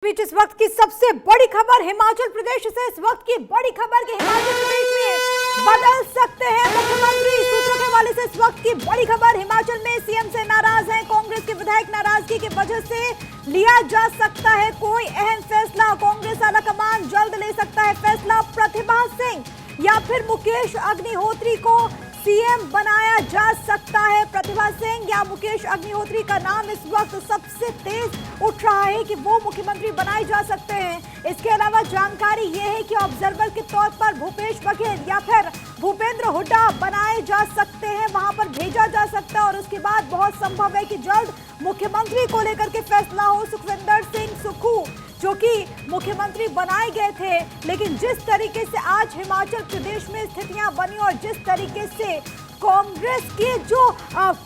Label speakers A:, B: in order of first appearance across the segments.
A: बीच इस वक्त की सबसे बड़ी खबर हिमाचल प्रदेश से। इस वक्त की बड़ी खबर कि हिमाचल प्रदेश में बदल सकते हैं मुख्यमंत्री। सूत्रों के हवाले से इस वक्त की बड़ी खबर, हिमाचल में सीएम से नाराज हैं कांग्रेस के विधायक। नाराजगी की वजह से लिया जा सकता है कोई अहम फैसला। कांग्रेस आलाकमान जल्द ले सकता है फैसला। प्रतिभा सिंह या फिर मुकेश अग्निहोत्री को सीएम बनाया जा सकता है। प्रतिभा सिंह या मुकेश अग्निहोत्री का नाम इस वक्त सबसे तेज उठ रहा है कि वो मुख्यमंत्री बनाए जा सकते हैं। इसके अलावा जानकारी ये है कि ऑब्जर्वर के तौर पर भूपेश बघेल या फिर भूपेंद्र हुड्डा बनाए जा सकते हैं, वहां पर भेजा जा सकता है। और उसके बाद बहुत संभव है कि जल्द मुख्यमंत्री को लेकर के फैसला हो। सुखविंदर सिंह सुक्खू जो कि मुख्यमंत्री बनाए गए थे, लेकिन जिस तरीके से आज हिमाचल प्रदेश में स्थितियां बनी और जिस तरीके से कांग्रेस के जो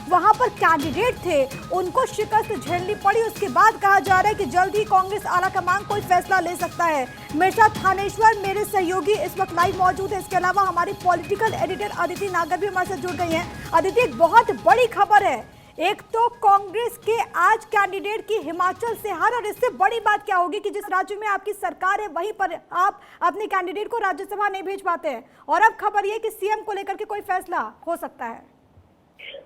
A: वहां पर कैंडिडेट थे उनको शिकस्त झेलनी पड़ी, उसके बाद कहा जा रहा है कि जल्द ही कांग्रेस आलाकमान कोई फैसला ले सकता है। मेरे साथ थानेश्वर मेरे सहयोगी इस वक्त लाइव मौजूद है। इसके अलावा हमारी पॉलिटिकल एडिटर अदिति नागर भी हमारे साथ जुड़ गई हैं। अदिति, एक बहुत बड़ी खबर है, एक तो कांग्रेस के आज कैंडिडेट की हिमाचल से हार, और इससे बड़ी बात क्या होगी कि जिस राज्य में आपकी सरकार है वहीं पर आप अपने कैंडिडेट को राज्यसभा नहीं भेज पाते हैं। और अब खबर यह कि सीएम को लेकर के कोई फैसला हो सकता है।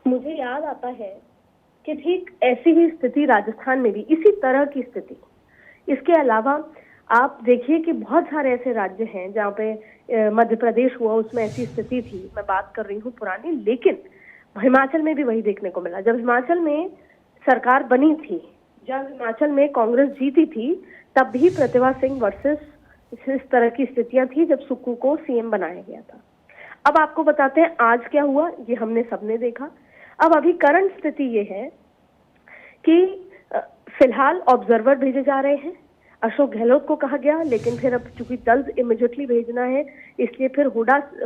B: मुझे याद आता है कि ठीक ऐसी ही स्थिति राजस्थान में भी, इसी तरह की स्थिति। इसके अलावा आप देखिए कि बहुत सारे ऐसे राज्य हैं जहाँ पे मध्य प्रदेश हुआ, उसमें ऐसी स्थिति थी। मैं बात कर रही हूँ पुरानी, लेकिन हिमाचल में भी वही देखने को मिला। जब हिमाचल में सरकार बनी थी, जब हिमाचल में कांग्रेस जीती थी, तब भी प्रतिभा सिंह वर्सेस इस तरह की स्थितियां थी जब सुक्खू को सीएम बनाया गया था। अब आपको बताते हैं आज क्या हुआ, ये हमने सबने देखा। अब अभी करंट स्थिति ये है कि फिलहाल ऑब्जर्वर भेजे जा रहे हैं। अशोक गहलोत को कहा गया, लेकिन फिर अब चूंकि जल्द इमीडिएटली भेजना है, इसलिए फिर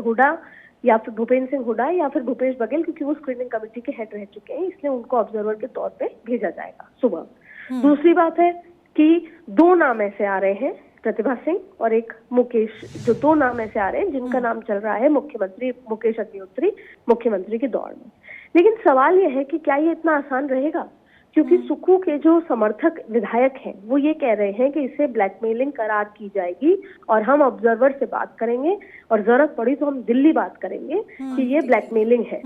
B: हुडा या फिर भूपेंद्र सिंह हुड्डा या फिर भूपेश बघेल, क्योंकि वो स्क्रीनिंग कमेटी के हेड रह चुके हैं, इसलिए उनको ऑब्जर्वर के तौर पे भेजा जाएगा सुबह। दूसरी बात है कि दो नाम ऐसे आ रहे हैं, प्रतिभा सिंह और एक मुकेश, जो दो नाम ऐसे आ रहे हैं जिनका नाम चल रहा है मुख्यमंत्री मुकेश अग्निहोत्री मुख्यमंत्री की दौड़ में। लेकिन सवाल यह है कि क्या ये इतना आसान रहेगा, क्योंकि सुक्खू के जो समर्थक विधायक हैं वो ये कह रहे हैं कि इसे ब्लैकमेलिंग करार की जाएगी और हम ऑब्जर्वर से बात करेंगे और जरूरत पड़ी तो हम दिल्ली बात करेंगे कि ये ब्लैकमेलिंग है।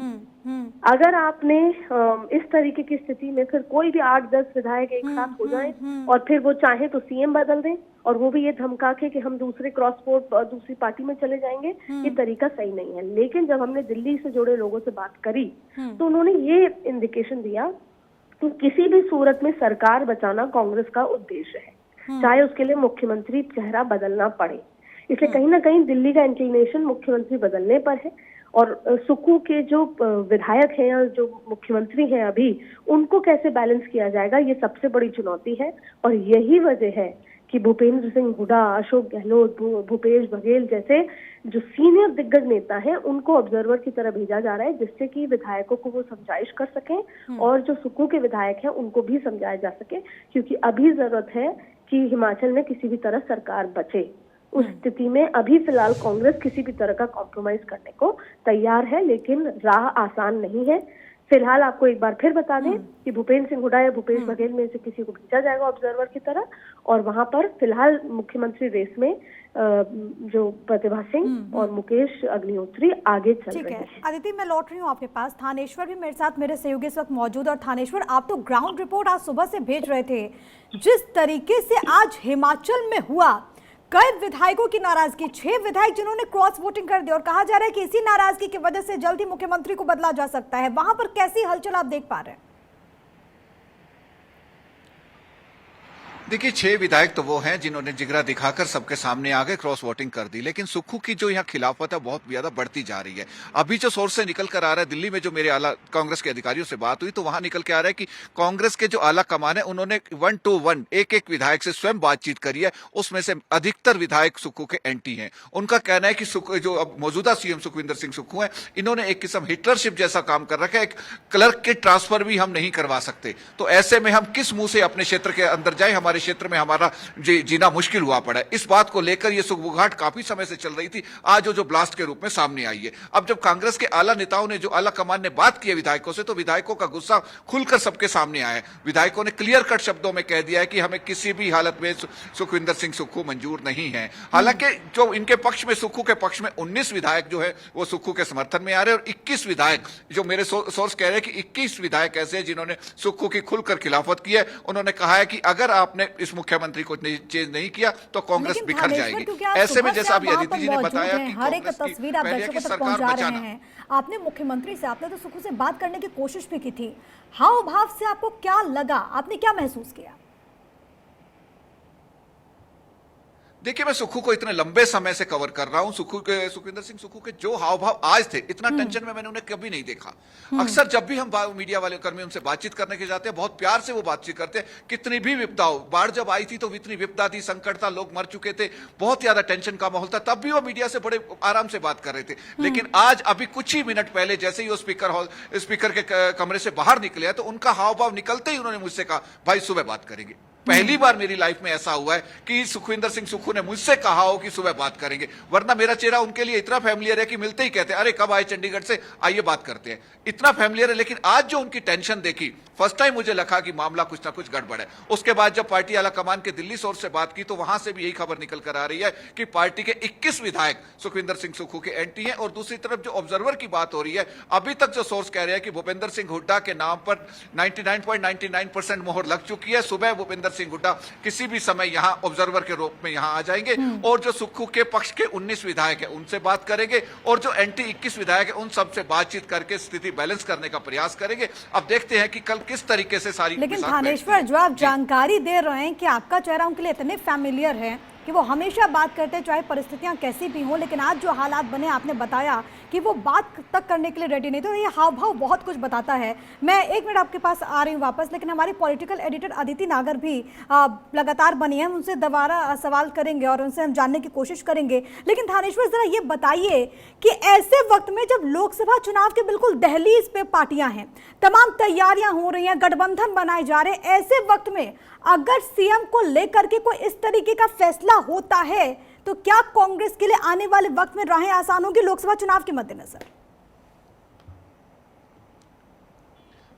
B: अगर आपने इस तरीके की स्थिति में फिर कोई भी 8-10 विधायक एक साथ हो जाएं और फिर वो चाहे तो सीएम बदल दें और वो भी ये धमका के कि हम दूसरे क्रॉस पोर्ट दूसरी पार्टी में चले जाएंगे, ये तरीका सही नहीं है। लेकिन जब हमने दिल्ली से जुड़े लोगों से बात करी तो उन्होंने ये इंडिकेशन दिया तो किसी भी सूरत में सरकार बचाना कांग्रेस का उद्देश्य है, चाहे उसके लिए मुख्यमंत्री चेहरा बदलना पड़े। इसलिए कहीं ना कहीं दिल्ली का इंक्लिनेशन मुख्यमंत्री बदलने पर है। और सुक्खू के जो विधायक हैं या जो मुख्यमंत्री हैं अभी, उनको कैसे बैलेंस किया जाएगा, ये सबसे बड़ी चुनौती है। और यही वजह है कि भूपेंद्र सिंह हुड्डा, अशोक गहलोत, भूपेश बघेल जैसे जो सीनियर दिग्गज नेता हैं उनको ऑब्जर्वर की तरह भेजा जा रहा है, जिससे कि विधायकों को वो समझाइश कर सकें और जो सुक्खू के विधायक हैं उनको भी समझाया जा सके, क्योंकि अभी जरूरत है कि हिमाचल में किसी भी तरह सरकार बचे। उस स्थिति में अभी फिलहाल कांग्रेस किसी भी तरह का कॉम्प्रोमाइज करने को तैयार है, लेकिन राह आसान नहीं है। फिलहाल आपको एक बार फिर बता दें कि भूपेंद्र सिंह हुड्डा या भूपेश बघेल में से किसी को भेजा जाएगा ऑब्जर्वर की तरह, और वहां पर फिलहाल मुख्यमंत्री रेस में जो प्रतिभा सिंह और मुकेश अग्निहोत्री आगे चल रहे हैं।
A: अदिति, मैं लौट रही हूँ आपके पास। थानेश्वर भी मेरे साथ, मेरे सहयोगी इस वक्त मौजूद। और थानेश्वर, आप तो ग्राउंड रिपोर्ट आज सुबह से भेज रहे थे। जिस तरीके से आज हिमाचल में हुआ, कई विधायकों की नाराजगी, 6 विधायक जिन्होंने क्रॉस वोटिंग कर दी, और कहा जा रहा है कि इसी नाराजगी की वजह से जल्द ही मुख्यमंत्री को बदला जा सकता है। वहां पर कैसी हलचल आप देख पा रहे हैं?
C: देखिए, 6 विधायक तो वो हैं जिन्होंने जिगरा दिखाकर सबके सामने आगे क्रॉस वोटिंग कर दी, लेकिन सुक्खू की जो यहाँ खिलाफत है बहुत ज्यादा बढ़ती जा रही है। अभी जो सोर्स से निकल कर आ रहा है, दिल्ली में जो मेरे आला कांग्रेस के अधिकारियों से बात हुई तो वहां निकल के आ रहा है कि कांग्रेस के जो आला कमान है उन्होंने 1-to-1 एक विधायक से स्वयं बातचीत करी है, उसमें से अधिकतर विधायक सुक्खू के एंटी हैं। उनका कहना है कि जो अब मौजूदा सीएम सुखविंदर सिंह सुक्खू है, इन्होंने एक किस्म हिटलरशिप जैसा काम कर रखा है, एक क्लर्क के ट्रांसफर भी हम नहीं करवा सकते। तो ऐसे में हम किस मुंह से अपने क्षेत्र के अंदर जाए, हमारे हमारे क्षेत्र में हमारा जीना मुश्किल हुआ पड़ा है। इस बात को लेकर ये सुगबुगाहट काफी समय से चल रही थी, आज जो ब्लास्ट के रूप में सामने आई है। अब जब कांग्रेस के आला नेताओं ने, जो आला कमान ने बात की है विधायकों से, तो विधायकों का गुस्सा खुलकर सबके सामने आया है। विधायकों ने क्लियर कट शब्दों में कह दिया है कि हमें किसी भी हालत में सुखविंदर सिंह सुक्खू मंजूर नहीं है। हालांकि जो इनके पक्ष में, सुक्खू के पक्ष में 19 विधायक जो है वो सुक्खू के समर्थन में आ रहे हैं, और 21 विधायक, जो मेरे सोर्स कह रहे हैं कि 21 विधायक ऐसे हैं जिन्होंने सुक्खू की खुलकर खिलाफत की है। उन्होंने कहा है कि अगर आपने इस मुख्यमंत्री को चेंज नहीं किया तो कांग्रेस बिखर जाएगी। ऐसे में जैसा अभी अदिति जी ने बताया कि
A: हर एक तस्वीर आप दर्शकों तक पहुंचा रहे हैं। आपने मुख्यमंत्री से, आपने तो सुक्खू से बात करने की कोशिश भी की थी, हाव भाव से आपको क्या लगा, आपने क्या महसूस किया?
C: देखिए, मैं सुक्खू को इतने लंबे समय से कवर कर रहा हूं। सुखविंदर सिंह सुक्खू के जो हाव भाव आज थे, इतना टेंशन में मैंने उन्हें कभी नहीं देखा। अक्सर जब भी हम मीडिया वाले कर्मी उनसे बातचीत करने के जाते हैं, बहुत प्यार से वो बातचीत करते हैं। कितनी भी विपदा हो, बाढ़ जब आई थी तो इतनी विपदा थी, संकट था, लोग मर चुके थे, बहुत ज्यादा टेंशन का माहौल था, तब भी वो मीडिया से बड़े आराम से बात कर रहे थे। लेकिन आज अभी कुछ ही मिनट पहले जैसे ही वो स्पीकर के कमरे से बाहर निकले तो उनका हाव भाव निकलते ही उन्होंने मुझसे कहा, भाई सुबह बात करेंगे। पहली बार मेरी लाइफ में ऐसा हुआ है कि सुखविंदर सिंह सुक्खू ने मुझसे कहा हो कि सुबह बात करेंगे, वरना मेरा चेहरा उनके लिए इतना फैमिलियर है कि मिलते ही कहते हैं, अरे कब आए चंडीगढ़ से, आइए बात करते हैं। इतना फैमिलियर है। लेकिन आज जो उनकी टेंशन देखी, फर्स्ट टाइम मुझे लगा कि मामला कुछ ना कुछ गड़बड़ है। उसके बाद जब पार्टी आला कमान के दिल्ली सोर्स से बात की तो वहां से भी यही खबर निकल कर आ रही है कि पार्टी के 21 विधायक सुखविंदर सिंह सुक्खू के एंटी हैं। और दूसरी तरफ जो ऑब्जर्वर की बात हो रही है, अभी तक जो सोर्स कह रहे हैं कि भूपेंद्र सिंह हुड्डा के नाम पर 99.99% मोहर लग चुकी है। सुबह भूपेंद्र सिंह हुड्डा किसी भी समय यहां ऑब्जर्वर के रूप में यहां आ जाएंगे और जो सुक्खू के पक्ष के 19 विधायक हैं उनसे बात करेंगे और जो एंटी 21 विधायक हैं उन सबसे बातचीत करके स्थिति बैलेंस करने का प्रयास करेंगे। अब देखते हैं कि कल किस तरीके से सारी।
A: लेकिन थानेश्वर, जो आप जानकारी दे रहे हैं कि आपका चेहरा उनके लिए इतने फैमिलियर है कि वो हमेशा बात करते हैं चाहे परिस्थितियां कैसी भी हों, लेकिन आज जो हालात बने, आपने बताया कि वो बात तक करने के लिए रेडी नहीं, तो ये हाव भाव बहुत कुछ बताता है। मैं 1 मिनट आपके पास आ रही हूँ वापस, लेकिन हमारी पॉलिटिकल एडिटर अदिति नागर भी लगातार बनी है, उनसे दोबारा सवाल करेंगे और उनसे हम जानने की कोशिश करेंगे। लेकिन थानेश्वर, जरा ये बताइए कि ऐसे वक्त में जब लोकसभा चुनाव के बिल्कुल दहलीज पे पार्टियां हैं, तमाम तैयारियां हो रही हैं, गठबंधन बनाए जा रहे हैं, ऐसे वक्त में अगर सीएम को लेकर के कोई इस तरीके का फैसला होता है तो क्या कांग्रेस के लिए आने वाले वक्त में राहें आसान होंगी लोकसभा चुनाव के मद्देनजर?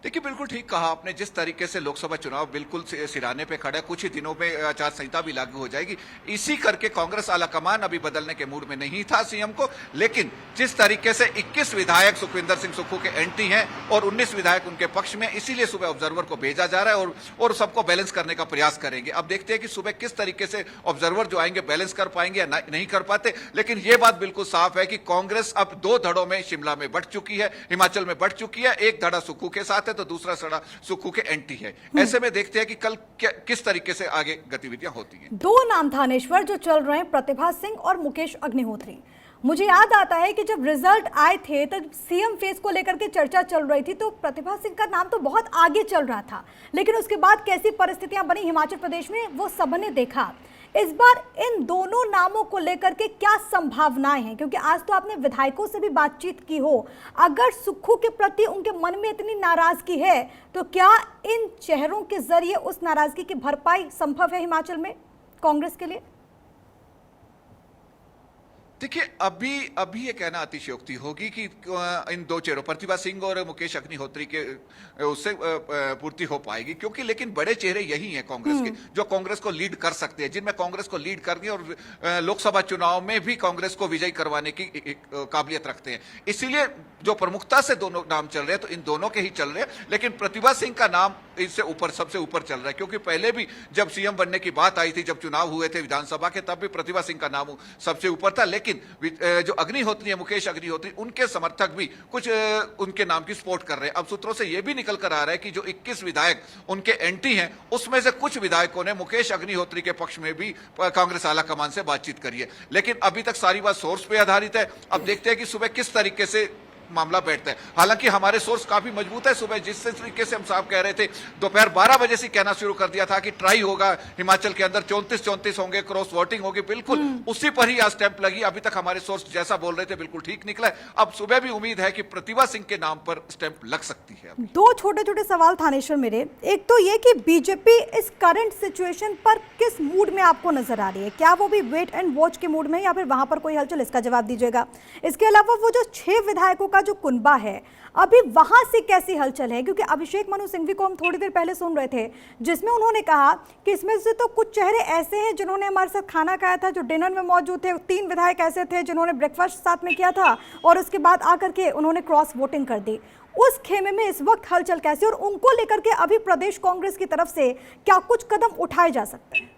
C: देखिए, बिल्कुल ठीक कहा आपने। जिस तरीके से लोकसभा चुनाव बिल्कुल सिराने पे खड़ा है, कुछ ही दिनों में आचार संहिता भी लागू हो जाएगी। इसी करके कांग्रेस आला कमान अभी बदलने के मूड में नहीं था सीएम को। लेकिन जिस तरीके से 21 विधायक सुखविंदर सिंह सुक्खू के एंटी हैं और 19 विधायक उनके पक्ष में, इसीलिए सुबह ऑब्जर्वर को भेजा जा रहा है और सबको बैलेंस करने का प्रयास करेंगे। अब देखते हैं कि सुबह किस तरीके से ऑब्जर्वर जो आएंगे बैलेंस कर पाएंगे या नहीं कर पाते। लेकिन यह बात बिल्कुल साफ है कि कांग्रेस अब 2 धड़ों में शिमला में बढ़ चुकी है, हिमाचल में बढ़ चुकी है। एक धड़ा सुक्खू के साथ है तो दूसरा सड़ा सुक्खू के एंटी है। ऐसे में देखते हैं कि कल किस तरीके से आगे गतिविधियां होती हैं। 2
A: नाम थानेश्वर जो चल रहे हैं, प्रतिभा सिंह और मुकेश अग्निहोत्री। मुझे याद आता है कि जब रिजल्ट आए थे तब सीएम फेस को लेकर के चर्चा चल रही थी, तो प्रतिभा सिंह का नाम तो बहुत आगे चल रहा था, लेकिन उसके बाद कैसी परिस्थितियां बनी हिमाचल प्रदेश में वो सबने देखा। इस बार इन दोनों नामों को लेकर के क्या संभावनाएं हैं? क्योंकि आज तो आपने विधायकों से भी बातचीत की हो, अगर सुक्खू के प्रति उनके मन में इतनी नाराजगी है तो क्या इन चेहरों के जरिए उस नाराजगी की भरपाई संभव है हिमाचल में कांग्रेस के लिए?
C: देखिए, अभी ये कहना अतिशयोक्ति होगी कि इन 2 चेहरों प्रतिभा सिंह और मुकेश अग्निहोत्री के उससे पूर्ति हो पाएगी, क्योंकि लेकिन बड़े चेहरे यही हैं कांग्रेस के, जो कांग्रेस को लीड कर सकते हैं, जिनमें कांग्रेस को लीड करनी और लोकसभा चुनाव में भी कांग्रेस को विजयी करवाने की काबिलियत रखते हैं। इसीलिए जो प्रमुखता से दोनों नाम चल रहे हैं तो इन दोनों के ही चल रहे हैं। लेकिन प्रतिभा सिंह का नाम इससे ऊपर, सबसे ऊपर चल रहा है, क्योंकि पहले भी जब सीएम बनने की बात आई थी, जब चुनाव हुए थे विधानसभा के, तब भी प्रतिभा सिंह का नाम सबसे ऊपर था। लेकिन जो अग्निहोत्री है, मुकेश अग्निहोत्री, उनके समर्थक भी कुछ उनके नाम की सपोर्ट कर रहे हैं। अब सूत्रों से यह भी निकल कर आ रहा है कि जो 21 विधायक उनके एंटी हैं, उसमें से कुछ विधायकों ने मुकेश अग्निहोत्री के पक्ष में भी कांग्रेस आला कमान से बातचीत करी है। लेकिन अभी तक सारी बात सोर्स पे आधारित है। अब देखते हैं कि सुबह किस तरीके से मामला बैठता है। हालांकि हमारे सोर्स काफी मजबूत है। सुबह जिस तरीके से हम साहब कह रहे थे, दोपहर 12 बजे से कहना शुरू कर दिया था कि ट्राई होगा हिमाचल के अंदर 34 होंगे, क्रॉस वोटिंग होगी, बिल्कुल उसी पर ही आज स्टैंप लगी। अभी तक हमारे सोर्स जैसा बोल रहे थे बिल्कुल ठीक निकला है। अब सुबह भी उम्मीद है कि प्रतिभा सिंह के नाम पर स्टैंप लग सकती है।
A: दो छोटे छोटे सवाल थानेश्वर मेरे, एक तो ये कि बीजेपी इस करंट सिचुएशन पर किस मूड में आपको नजर आ रही है? क्या वो भी वेट एंड वॉच के मूड में, या फिर वहां पर कोई हलचल? इसका जवाब दीजिएगा। इसके अलावा वो जो 6 विधायकों का जो कुनबा है, अभी वहां से कैसी हलचल है? क्योंकि अभिषेक मनु सिंघवी को हम थोड़ी देर पहले सुन रहे थे, जिसमें उन्होंने कहा कि इसमें से तो कुछ चेहरे ऐसे हैं जिन्होंने हमारे साथ खाना खाया था, जो डिनर में मौजूद थे। 3 विधायक ऐसे थे जिन्होंने ब्रेकफास्ट साथ में किया था और उसके बाद आकर के उन्होंने क्रॉस वोटिंग कर दी। उस खेमे में इस वक्त हलचल कैसी, और उनको लेकर के अभी प्रदेश कांग्रेस की तरफ से क्या कुछ कदम उठाए जा सकते हैं?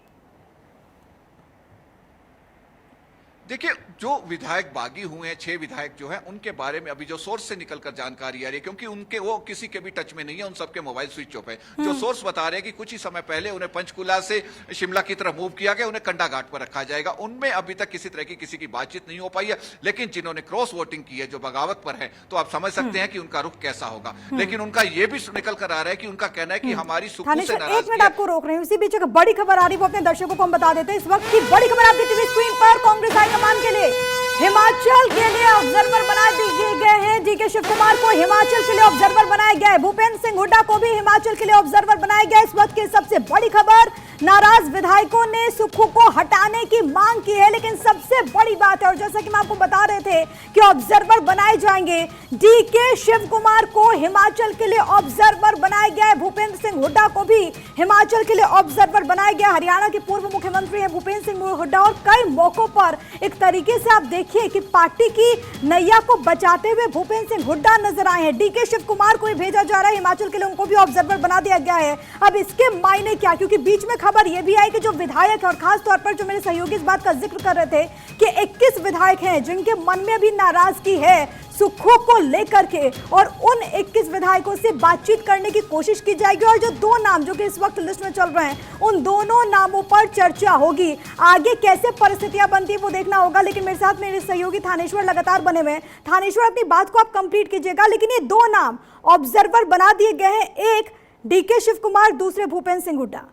C: देखिए, जो विधायक बागी हुए हैं, 6 विधायक जो हैं, उनके बारे में अभी जो सोर्स से निकलकर जानकारी आ रही है, क्योंकि उनके वो किसी के भी टच में नहीं है, उन सबके मोबाइल स्विच ऑफ है। जो सोर्स बता रहे हैं कि कुछ ही समय पहले उन्हें पंचकुला से शिमला की तरफ मूव किया गया, उन्हें कंडा घाट पर रखा जाएगा। उनमें अभी तक किसी तरह की किसी की बातचीत नहीं हो पाई है। लेकिन जिन्होंने क्रॉस वोटिंग की है, जो बगावत पर है, तो आप समझ सकते हैं कि उनका रुख कैसा होगा। लेकिन उनका यह भी निकल कर आ रहा है कि उनका कहना है कि हमारी सुकून से नाराजगी है।
A: 1 मिनट आपको रोक रहे हैं, उसी बीच एक बड़ी खबर आ रही है, वो अपने दर्शकों को हम बता देते हैं। इस वक्त की बड़ी खबर आपकी टीवी स्क्रीन पर, कांग्रेस हाईकमान के लिए हिमाचल के लिए ऑब्जर्वर बना दिए गए हैं। डीके शिव कुमार को हिमाचल के लिए ऑब्जर्वर बनाया गया है। भूपेंद्र सिंह हुड्डा को भी हिमाचल के लिए ऑब्जर्वर बनाया गया है। इस वक्त की सबसे बड़ी खबर, नाराज विधायकों ने सुक्खू को हटाने की मांग की है, लेकिन सबसे बड़ी बात है, और जैसा कि मैं आपको बता रहे थे कि ऑब्जर्वर बनाए जाएंगे, डीके शिव कुमार को हिमाचल के लिए ऑब्जर्वर बनाया गया है। भूपेंद्र सिंह हुड्डा को भी हिमाचल के लिए ऑब्जर्वर बनाया गया। हरियाणा के पूर्व मुख्यमंत्री हैं भूपेंद्र सिंह हुड्डा, और कई मौकों पर एक तरीके से आप देखिए कि पार्टी की नैया को बचाते हुए भूपेंद्र सिंह हुड्डा नजर आए हैं। डीके शिव कुमार को भी भेजा जा रहा है हिमाचल के लिए, उनको भी ऑब्जर्वर बना दिया गया है। अब इसके मायने क्या? क्योंकि बीच में खबर यह भी आई कि जो विधायक है, और खास तौर पर जो मेरे सहयोगी इस बात का जिक्र कर रहे थे कि 21 विधायक हैं जिनके मन में भी नाराजगी है सुक्खू को लेकर के, और उन 21 विधायकों से बातचीत करने की कोशिश की जाएगी। और जो 2 नाम जो कि इस वक्त लिस्ट में चल रहे हैं, उन दोनों नामों पर चर्चा होगी। आगे कैसे परिस्थितियां बनती है वो देखना होगा। लेकिन मेरे साथ मेरे सहयोगी थानेश्वर लगातार बने हुए हैं। थानेश्वर, अपनी बात को आप कंप्लीट कीजिएगा, लेकिन ये 2 नाम ऑब्जर्वर बना दिए गए हैं, एक डीके शिव कुमार, दूसरे भूपेंद्र सिंह हुड्डा।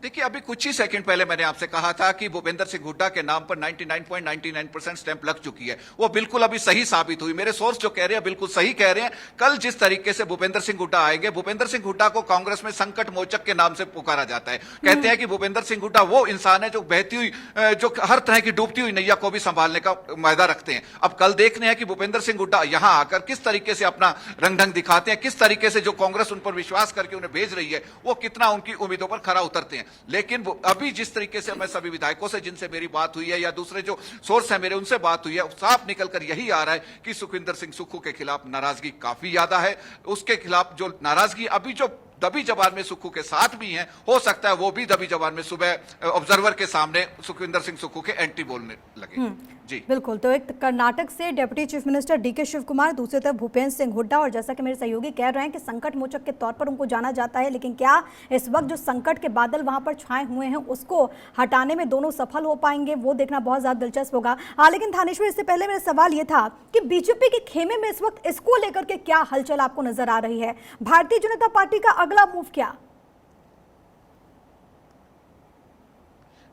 C: देखिए, अभी कुछ ही सेकंड पहले मैंने आपसे कहा था कि भूपेंद्र सिंह हुड्डा के नाम पर 99.99% स्टैंप लग चुकी है। वो बिल्कुल अभी सही साबित हुई। मेरे सोर्स जो कह रहे हैं बिल्कुल सही कह रहे हैं। कल जिस तरीके से भूपेंद्र सिंह हुड्डा आएंगे, भूपेंद्र सिंह हुड्डा को कांग्रेस में संकट मोचक के नाम से पुकारा जाता है। कहते हैं कि भूपेंद्र सिंह हुड्डा वो इंसान है जो बहती हुई, जो हर तरह की डूबती हुई नैया को भी संभालने का मायदा रखते हैं। अब कल देखने हैं कि भूपेंद्र सिंह हुड्डा यहां आकर किस तरीके से अपना रंग ढंग दिखाते हैं, किस तरीके से जो कांग्रेस उन पर विश्वास करके उन्हें भेज रही है, वो कितना उनकी उम्मीदों पर खरा उतरते हैं। लेकिन अभी जिस तरीके से मैं सभी विधायकों से जिनसे मेरी बात हुई है, या दूसरे जो सोर्स है मेरे, उनसे बात हुई है, साफ निकलकर यही आ रहा है कि सुखविंदर सिंह सुक्खू के खिलाफ नाराजगी काफी ज्यादा है। उसके खिलाफ जो नाराजगी अभी जो दबी जबान में सुक्खू के साथ भी है, हो सकता है वो भी दबी जबान में सुबह ऑब्जर्वर के सामने सुखविंदर सिंह सुक्खू के एंटी बोलने लगे। जी
A: बिल्कुल। तो एक कर्नाटक से deputy chief minister DK Shivakumar, दूसरी तरफ भूपेंद्र सिंह हुड्डा, और जैसा कि मेरे सहयोगी कह रहे हैं कि संकट मोचक के तौर पर उनको जाना जाता है, लेकिन क्या इस वक्त जो संकट के बादल वहां पर छाए हुए हैं उसको हटाने में दोनों सफल हो पाएंगे, वो देखना बहुत ज्यादा दिलचस्प होगा। लेकिन थानेश्वर, इससे पहले मेरा सवाल ये था कि बीजेपी के खेमे में इस वक्त इसको लेकर के क्या हलचल आपको नजर आ रही है? भारतीय जनता पार्टी का अगला मूव क्या?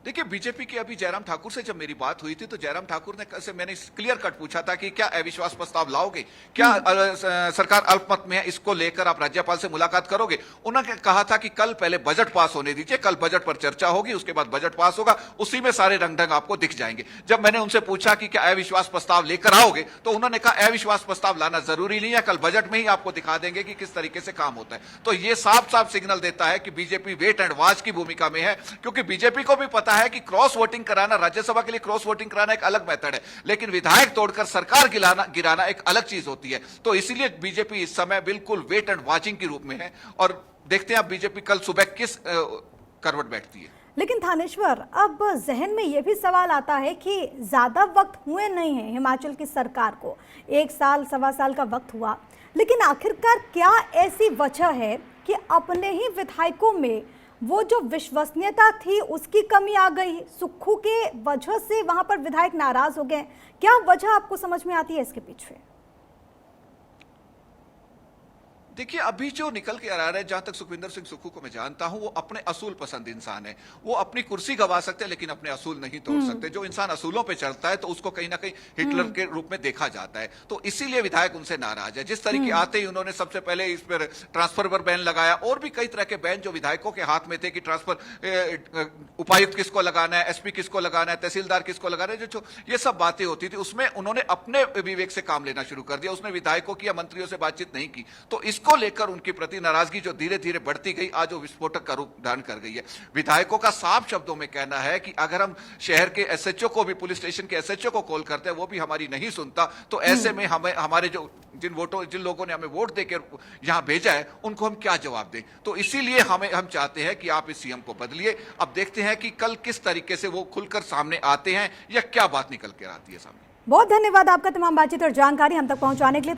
C: देखिए, बीजेपी के अभी जयराम ठाकुर से जब मेरी बात हुई थी, तो जयराम ठाकुर ने से मैंने क्लियर कट पूछा था कि क्या अविश्वास प्रस्ताव लाओगे, क्या सरकार अल्पमत में है, इसको लेकर आप राज्यपाल से मुलाकात करोगे? उन्होंने कहा था कि कल पहले बजट पास होने दीजिए, कल बजट पर चर्चा होगी, उसके बाद बजट पास होगा, उसी में सारे रंग ढंग आपको दिख जाएंगे। जब मैंने उनसे पूछा कि क्या अविश्वास प्रस्ताव लेकर आओगे, तो उन्होंने कहा अविश्वास प्रस्ताव लाना जरूरी नहीं है, कल बजट में ही आपको दिखा देंगे कि किस तरीके से काम होता है। तो ये साफ साफ सिग्नल देता है कि बीजेपी वेट एंड वॉच की भूमिका में है, क्योंकि बीजेपी को भी पता है कि क्रॉस वोटिंग कराना, राज्यसभा के लिए क्रॉस वोटिंग कराना एक अलग मेथड है, लेकिन विधायक तोड़कर सरकार गिराना एक अलग चीज होती है। तो इसीलिए बीजेपी इस समय बिल्कुल वेट एंड वॉचिंग के रूप में है, और देखते हैं अब बीजेपी कल सुबह किस करवट बैठती है।
A: लेकिन थानेश्वर, अब जहन में यह भी सवाल आता है कि ज्यादा वक्त हुए नहीं है हिमाचल की सरकार को, 1 साल 1.25 साल का वक्त हुआ, लेकिन आखिरकार क्या ऐसी वजह है कि अपने ही विधायकों में वो जो विश्वसनीयता थी उसकी कमी आ गई, सुक्खू के वजह से वहां पर विधायक नाराज हो गए। क्या वजह आपको समझ में आती है इसके पीछे?
C: देखिए, अभी जो निकल के आ रहा है, जहां तक सुखविंदर सिंह सुक्खू को मैं जानता हूं, वो अपने असूल पसंद इंसान है। वो अपनी कुर्सी गवा सकते हैं लेकिन अपने असूल नहीं तोड़ सकते। जो इंसान असूलों पे चढ़ता है तो उसको कहीं ना कहीं हिटलर के रूप में देखा जाता है। तो इसीलिए विधायक उनसे नाराज है। जिस तरीके आते ही उन्होंने सबसे पहले इस पर ट्रांसफर पर बैन लगाया, और भी कई तरह के बैन जो विधायकों के हाथ में थे कि ट्रांसफर उपायुक्त किसको लगाना है, एसपी किसको लगाना है, तहसीलदार किसको लगाना है, जो ये सब बातें होती थी, उसमें उन्होंने अपने विवेक से काम लेना शुरू कर दिया। उसने विधायकों की या मंत्रियों से बातचीत नहीं की। तो को लेकर उनके प्रति नाराजगी जो धीरे धीरे बढ़ती गई, आज वो विस्फोटक का रूप धारण कर गई है। विधायकों का साफ शब्दों में कहना है कि अगर हम शहर के एसएचओ को भी, पुलिस स्टेशन के एसएचओ को कॉल करते हैं, वो भी हमारी नहीं सुनता, तो ऐसे में हमें, हमारे जो जिन लोगों ने हमें वोट देकर यहां भेजा है, उनको हम क्या जवाब दें। तो इसीलिए हम चाहते हैं कि आप इस सीएम को बदलिए। अब देखते हैं कि कल किस तरीके से वो खुलकर सामने आते हैं या क्या बात निकल कर आती है सामने।
A: बहुत धन्यवाद आपका तमाम बातचीत और जानकारी हम तक पहुंचाने के लिए।